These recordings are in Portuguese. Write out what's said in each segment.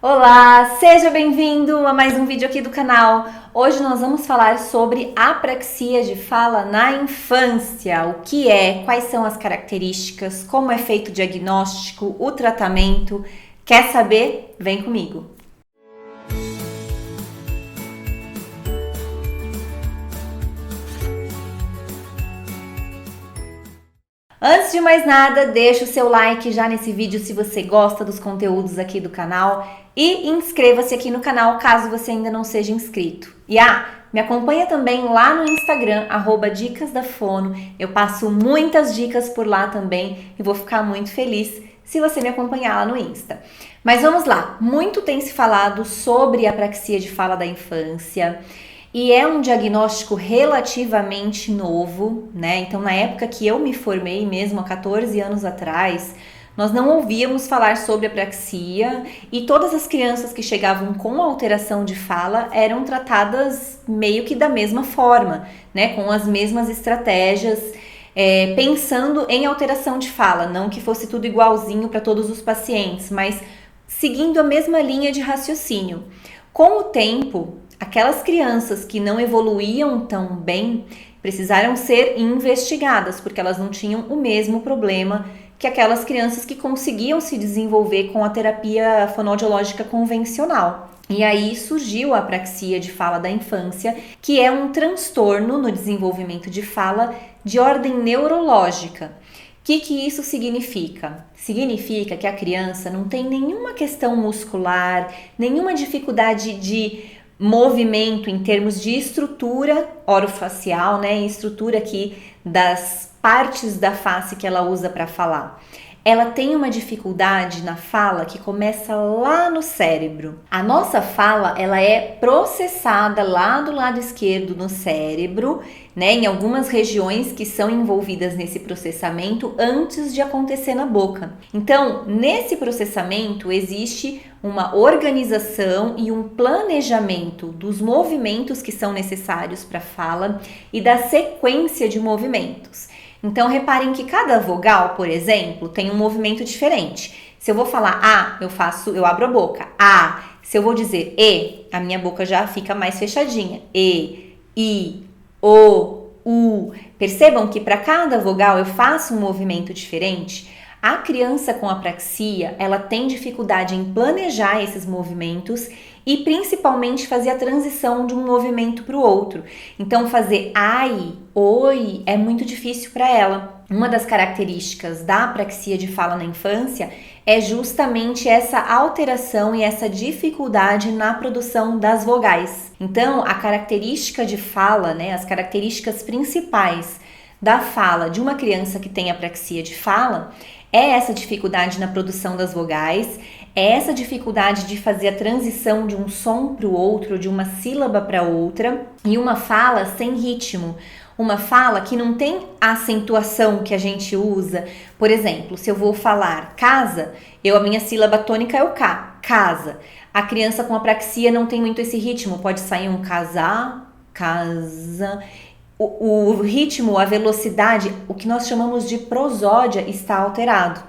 Olá, seja bem-vindo a mais um vídeo aqui do canal. Hoje nós vamos falar sobre apraxia de fala na infância. O que é, quais são as características, como é feito o diagnóstico, o tratamento. Quer saber? Vem comigo. Antes de mais nada, deixa o seu like já nesse vídeo se você gosta dos conteúdos aqui do canal e inscreva-se aqui no canal caso você ainda não seja inscrito. E me acompanha também lá no Instagram, @dicasdafono. Eu passo muitas dicas por lá também e vou ficar muito feliz se você me acompanhar lá no Insta. Mas vamos lá, muito tem se falado sobre a apraxia de fala da infância. E é um diagnóstico relativamente novo, né? Então, na época que eu me formei, mesmo há 14 anos atrás, nós não ouvíamos falar sobre apraxia e todas as crianças que chegavam com alteração de fala eram tratadas meio que da mesma forma, né? Com as mesmas estratégias, pensando em alteração de fala, não que fosse tudo igualzinho para todos os pacientes, mas seguindo a mesma linha de raciocínio. Com o tempo, aquelas crianças que não evoluíam tão bem precisaram ser investigadas, porque elas não tinham o mesmo problema que aquelas crianças que conseguiam se desenvolver com a terapia fonoaudiológica convencional. E aí surgiu a apraxia de fala da infância, que é um transtorno no desenvolvimento de fala de ordem neurológica. O que isso significa? Significa que a criança não tem nenhuma questão muscular, nenhuma dificuldade de movimento em termos de estrutura orofacial, né? Estrutura aqui das partes da face que ela usa para falar. Ela tem uma dificuldade na fala que começa lá no cérebro. A nossa fala, ela é processada lá do lado esquerdo no cérebro, né, em algumas regiões que são envolvidas nesse processamento antes de acontecer na boca. Então, nesse processamento existe uma organização e um planejamento dos movimentos que são necessários para a fala e da sequência de movimentos. Então, reparem que cada vogal, por exemplo, tem um movimento diferente. Se eu vou falar A, eu abro a boca. A. Se eu vou dizer E, a minha boca já fica mais fechadinha. E, I, O, U. Percebam que para cada vogal eu faço um movimento diferente. A criança com apraxia, ela tem dificuldade em planejar esses movimentos e principalmente fazer a transição de um movimento para o outro. Então, fazer ai, oi é muito difícil para ela. Uma das características da apraxia de fala na infância é justamente essa alteração e essa dificuldade na produção das vogais. Então, a característica de fala, né, as características principais da fala de uma criança que tem apraxia de fala é essa dificuldade na produção das vogais, é essa dificuldade de fazer a transição de um som para o outro, de uma sílaba para outra, e uma fala sem ritmo. Uma fala que não tem a acentuação que a gente usa. Por exemplo, se eu vou falar casa, a minha sílaba tônica é o K, casa. A criança com apraxia não tem muito esse ritmo, pode sair um casar, casa. O ritmo, a velocidade, o que nós chamamos de prosódia está alterado.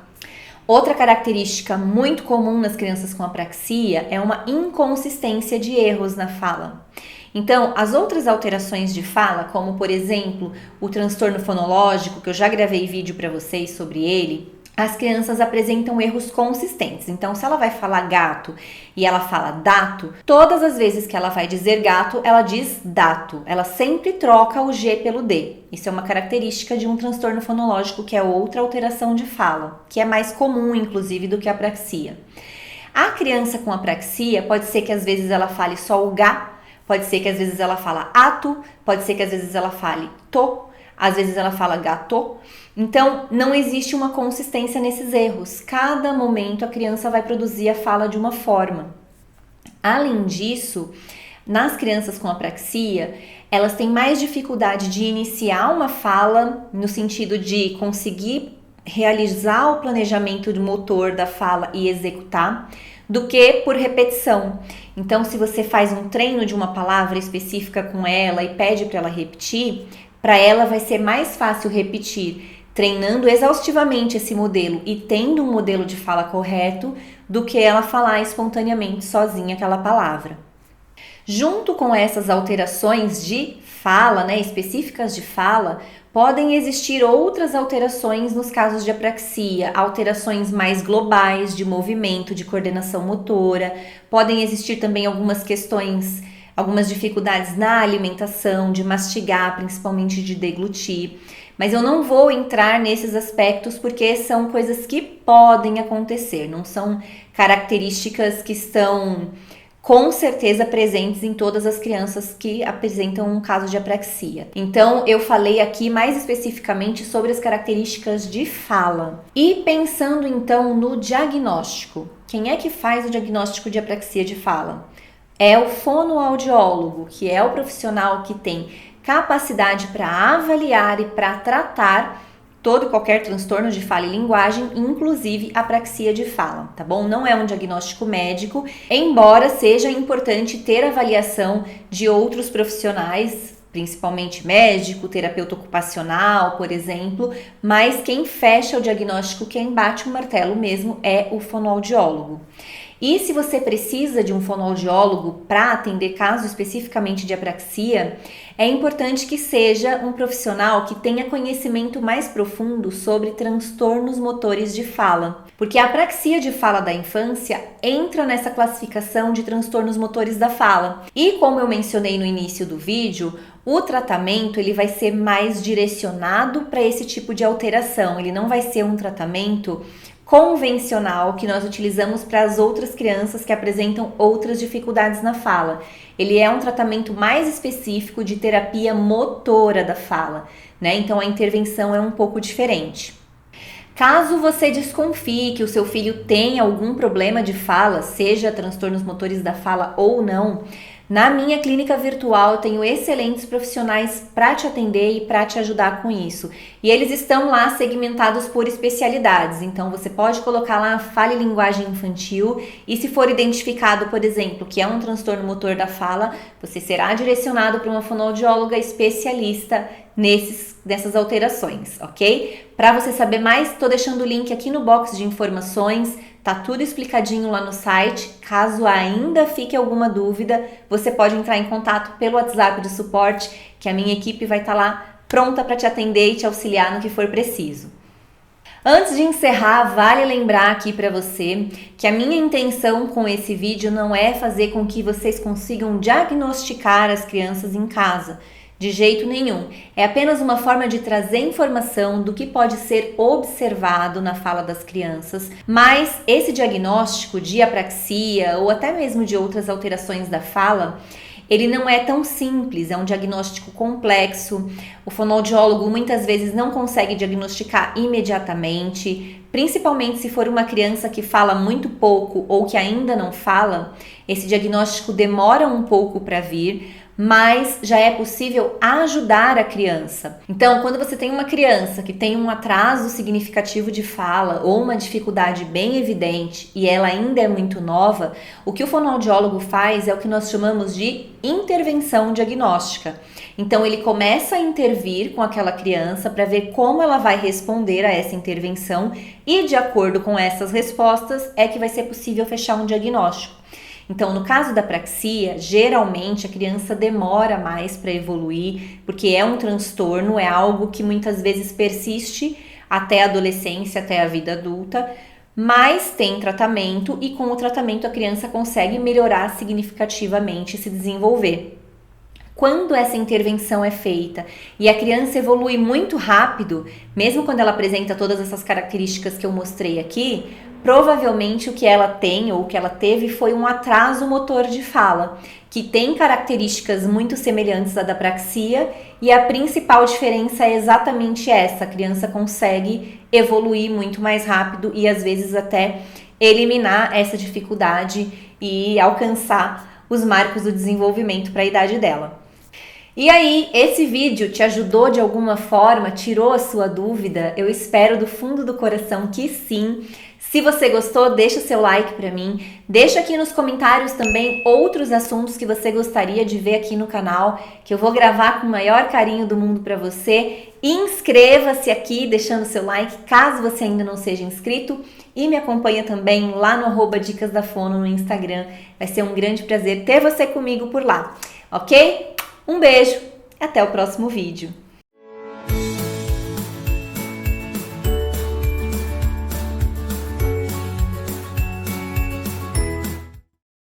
Outra característica muito comum nas crianças com apraxia é uma inconsistência de erros na fala. Então, as outras alterações de fala, como por exemplo o transtorno fonológico, que eu já gravei vídeo para vocês sobre ele, as crianças apresentam erros consistentes. Então, se ela vai falar gato e ela fala dato, todas as vezes que ela vai dizer gato, ela diz dato. Ela sempre troca o G pelo D. Isso é uma característica de um transtorno fonológico, que é outra alteração de fala, que é mais comum, inclusive, do que a apraxia. A criança com apraxia, pode ser que às vezes ela fale só o Gá, pode ser que às vezes ela fala ato, pode ser que às vezes ela fale to, às vezes ela fala gato. Então, não existe uma consistência nesses erros. Cada momento a criança vai produzir a fala de uma forma. Além disso, nas crianças com apraxia, elas têm mais dificuldade de iniciar uma fala no sentido de conseguir realizar o planejamento do motor da fala e executar, do que por repetição. Então, se você faz um treino de uma palavra específica com ela e pede para ela repetir, para ela vai ser mais fácil repetir treinando exaustivamente esse modelo e tendo um modelo de fala correto do que ela falar espontaneamente sozinha aquela palavra. Junto com essas alterações de fala, né, específicas de fala, podem existir outras alterações nos casos de apraxia, alterações mais globais de movimento, de coordenação motora. Podem existir também algumas questões, algumas dificuldades na alimentação, de mastigar, principalmente de deglutir. Mas eu não vou entrar nesses aspectos porque são coisas que podem acontecer, não são características que estão com certeza presentes em todas as crianças que apresentam um caso de apraxia. Então, eu falei aqui mais especificamente sobre as características de fala. E pensando então no diagnóstico, quem é que faz o diagnóstico de apraxia de fala? É o fonoaudiólogo, que é o profissional que tem capacidade para avaliar e para tratar todo e qualquer transtorno de fala e linguagem, inclusive apraxia de fala, tá bom? Não é um diagnóstico médico, embora seja importante ter avaliação de outros profissionais, principalmente médico, terapeuta ocupacional, por exemplo, mas quem fecha o diagnóstico, quem bate o martelo mesmo é o fonoaudiólogo. E se você precisa de um fonoaudiólogo para atender caso especificamente de apraxia, é importante que seja um profissional que tenha conhecimento mais profundo sobre transtornos motores de fala, porque a apraxia de fala da infância entra nessa classificação de transtornos motores da fala. E como eu mencionei no início do vídeo, o tratamento ele vai ser mais direcionado para esse tipo de alteração, ele não vai ser um tratamento convencional que nós utilizamos para as outras crianças que apresentam outras dificuldades na fala. Ele é um tratamento mais específico de terapia motora da fala, né? Então a intervenção é um pouco diferente. Caso você desconfie que o seu filho tenha algum problema de fala, seja transtornos motores da fala ou não, na minha clínica virtual eu tenho excelentes profissionais para te atender e para te ajudar com isso. E eles estão lá segmentados por especialidades, então você pode colocar lá fala e linguagem infantil e se for identificado, por exemplo, que é um transtorno motor da fala, você será direcionado para uma fonoaudióloga especialista nessas alterações, ok? Para você saber mais, estou deixando o link aqui no box de informações, tá tudo explicadinho lá no site. Caso ainda fique alguma dúvida, você pode entrar em contato pelo WhatsApp do suporte, que a minha equipe vai estar lá pronta para te atender e te auxiliar no que for preciso. Antes de encerrar, vale lembrar aqui para você que a minha intenção com esse vídeo não é fazer com que vocês consigam diagnosticar as crianças em casa. De jeito nenhum. É apenas uma forma de trazer informação do que pode ser observado na fala das crianças, mas esse diagnóstico de apraxia ou até mesmo de outras alterações da fala, ele não é tão simples, é um diagnóstico complexo. O fonoaudiólogo muitas vezes não consegue diagnosticar imediatamente, principalmente se for uma criança que fala muito pouco ou que ainda não fala, esse diagnóstico demora um pouco para vir, mas já é possível ajudar a criança. Então, quando você tem uma criança que tem um atraso significativo de fala ou uma dificuldade bem evidente e ela ainda é muito nova, o que o fonoaudiólogo faz é o que nós chamamos de intervenção diagnóstica. Então, ele começa a intervir com aquela criança para ver como ela vai responder a essa intervenção e, de acordo com essas respostas, é que vai ser possível fechar um diagnóstico. Então, no caso da apraxia, geralmente a criança demora mais para evoluir, porque é um transtorno, é algo que muitas vezes persiste até a adolescência, até a vida adulta, mas tem tratamento e com o tratamento a criança consegue melhorar significativamente e se desenvolver. Quando essa intervenção é feita e a criança evolui muito rápido, mesmo quando ela apresenta todas essas características que eu mostrei aqui, provavelmente o que ela tem ou o que ela teve foi um atraso motor de fala, que tem características muito semelhantes à da apraxia, e a principal diferença é exatamente essa: a criança consegue evoluir muito mais rápido e às vezes até eliminar essa dificuldade e alcançar os marcos do desenvolvimento para a idade dela. E aí, esse vídeo te ajudou de alguma forma, tirou a sua dúvida? Eu espero do fundo do coração que sim. Se você gostou, deixa o seu like para mim. Deixa aqui nos comentários também outros assuntos que você gostaria de ver aqui no canal, que eu vou gravar com o maior carinho do mundo para você. Inscreva-se aqui, deixando seu like, caso você ainda não seja inscrito. E me acompanha também lá no @Dicas da Fono no Instagram. Vai ser um grande prazer ter você comigo por lá, ok? Um beijo, até o próximo vídeo.